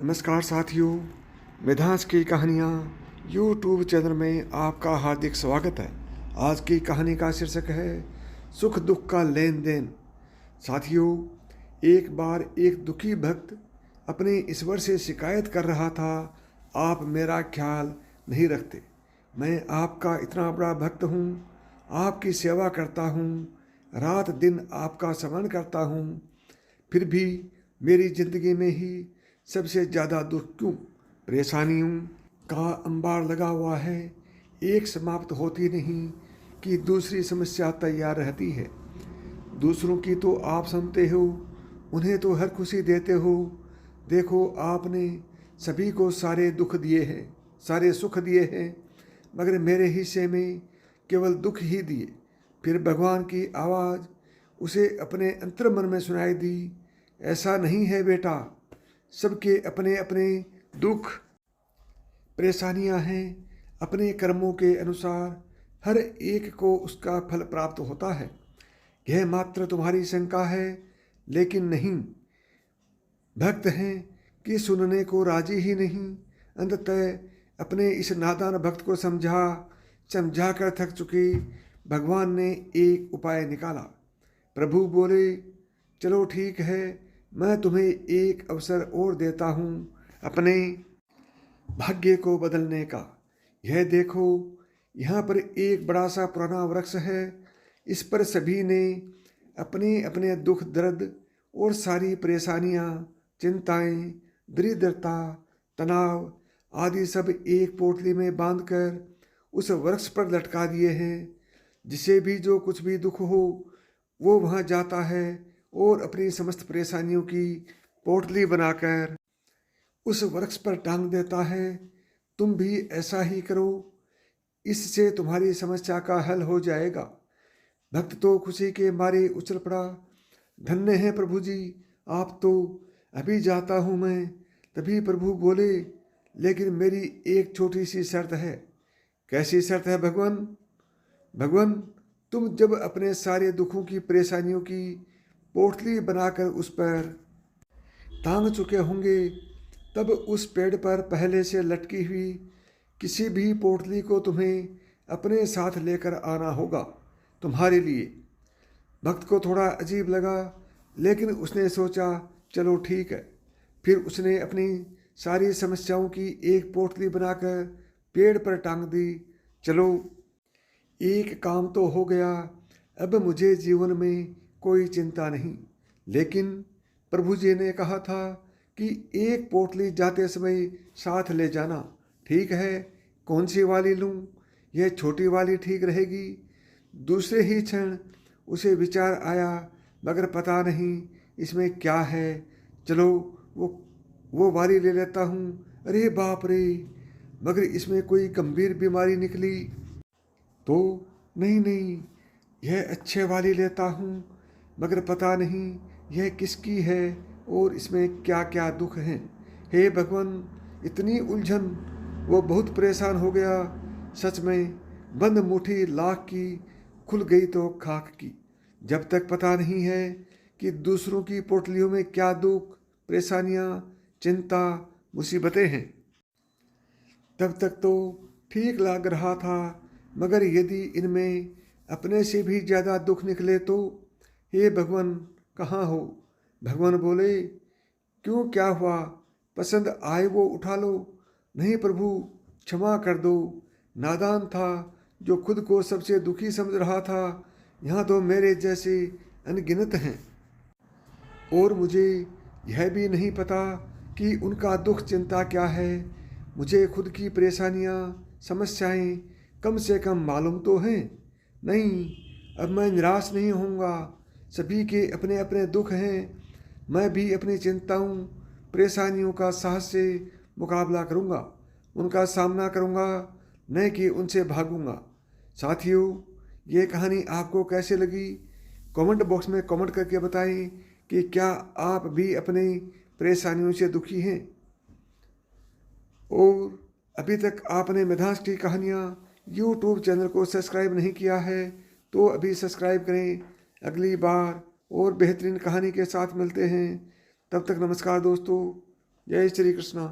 नमस्कार साथियों, मिधांस की कहानियाँ यूट्यूब चैनल में आपका हार्दिक स्वागत है। आज की कहानी का शीर्षक है सुख दुख का लेन देन। साथियों, एक बार एक दुखी भक्त अपने ईश्वर से शिकायत कर रहा था, आप मेरा ख्याल नहीं रखते। मैं आपका इतना बड़ा भक्त हूँ, आपकी सेवा करता हूँ, रात दिन आपका स्मरण करता हूँ, फिर भी मेरी ज़िंदगी में ही सबसे ज़्यादा दुख क्यों? परेशानियों का अंबार लगा हुआ है, एक समाप्त होती नहीं कि दूसरी समस्या तैयार रहती है। दूसरों की तो आप सुनते हो, उन्हें तो हर खुशी देते हो। देखो, आपने सभी को सारे दुख दिए हैं, सारे सुख दिए हैं, मगर मेरे हिस्से में केवल दुख ही दिए। फिर भगवान की आवाज़ उसे अपने अंतर्मन में सुनाई दी, ऐसा नहीं है बेटा, सबके अपने अपने दुख परेशानियां हैं। अपने कर्मों के अनुसार हर एक को उसका फल प्राप्त होता है। यह मात्र तुम्हारी शंका है, लेकिन नहीं, भक्त हैं कि सुनने को राजी ही नहीं। अंततः अपने इस नादान भक्त को समझा कर थक चुके भगवान ने एक उपाय निकाला। प्रभु बोले, चलो ठीक है, मैं तुम्हें एक अवसर और देता हूँ अपने भाग्य को बदलने का। यह देखो, यहाँ पर एक बड़ा सा पुराना वृक्ष है। इस पर सभी ने अपने अपने दुख दर्द और सारी परेशानियाँ, चिंताएं, दरिद्रता, तनाव आदि सब एक पोटली में बांधकर उस वृक्ष पर लटका दिए हैं। जिसे भी जो कुछ भी दुख हो वो वहाँ जाता है और अपनी समस्त परेशानियों की पोटली बनाकर उस वृक्ष पर टांग देता है। तुम भी ऐसा ही करो, इससे तुम्हारी समस्या का हल हो जाएगा। भक्त तो खुशी के मारे उछल पड़ा, धन्य है प्रभु जी, आप तो, अभी जाता हूँ मैं। तभी प्रभु बोले, लेकिन मेरी एक छोटी सी शर्त है। कैसी शर्त है भगवान? भगवान, तुम जब अपने सारे दुखों की परेशानियों की पोटली बनाकर उस पर टांग चुके होंगे, तब उस पेड़ पर पहले से लटकी हुई किसी भी पोटली को तुम्हें अपने साथ लेकर आना होगा, तुम्हारे लिए। भक्त को थोड़ा अजीब लगा, लेकिन उसने सोचा, चलो ठीक है। फिर उसने अपनी सारी समस्याओं की एक पोटली बनाकर पेड़ पर टांग दी। चलो, एक काम तो हो गया, अब मुझे जीवन में कोई चिंता नहीं। लेकिन प्रभु जी ने कहा था कि एक पोटली जाते समय साथ ले जाना। ठीक है, कौन सी वाली लूँ? यह छोटी वाली ठीक रहेगी। दूसरे ही क्षण उसे विचार आया, मगर पता नहीं इसमें क्या है। चलो वो वाली ले लेता हूँ। अरे बाप रे, मगर इसमें कोई गंभीर बीमारी निकली तो? नहीं नहीं, यह अच्छे वाली लेता हूँ, मगर पता नहीं यह किसकी है और इसमें क्या क्या दुख हैं। हे भगवान, इतनी उलझन! वो बहुत परेशान हो गया। सच में, बंद मुट्ठी लाख की, खुल गई तो खाक की। जब तक पता नहीं है कि दूसरों की पोटलियों में क्या दुख, परेशानियाँ, चिंता, मुसीबतें हैं, तब तक तो ठीक लग रहा था। मगर यदि इनमें अपने से भी ज़्यादा दुख निकले तो? हे भगवान, कहाँ हो? भगवान बोले, क्यों, क्या हुआ? पसंद आए वो उठा लो। नहीं प्रभु, क्षमा कर दो, नादान था जो खुद को सबसे दुखी समझ रहा था। यहाँ तो मेरे जैसे अनगिनत हैं, और मुझे यह भी नहीं पता कि उनका दुख चिंता क्या है। मुझे खुद की परेशानियाँ, समस्याएं कम से कम मालूम तो हैं। नहीं, अब मैं निराश नहीं होऊंगा। सभी के अपने अपने दुख हैं। मैं भी अपनी चिंताओं, परेशानियों का साहस से मुकाबला करूंगा, उनका सामना करूंगा, न कि उनसे भागूंगा। साथियों, ये कहानी आपको कैसे लगी? कमेंट बॉक्स में कमेंट करके बताएं कि क्या आप भी अपनी परेशानियों से दुखी हैं। और अभी तक आपने मिधांस की कहानियाँ यूट्यूब चैनल को सब्सक्राइब नहीं किया है तो अभी सब्सक्राइब करें। अगली बार और बेहतरीन कहानी के साथ मिलते हैं। तब तक नमस्कार दोस्तों। जय श्री कृष्णा।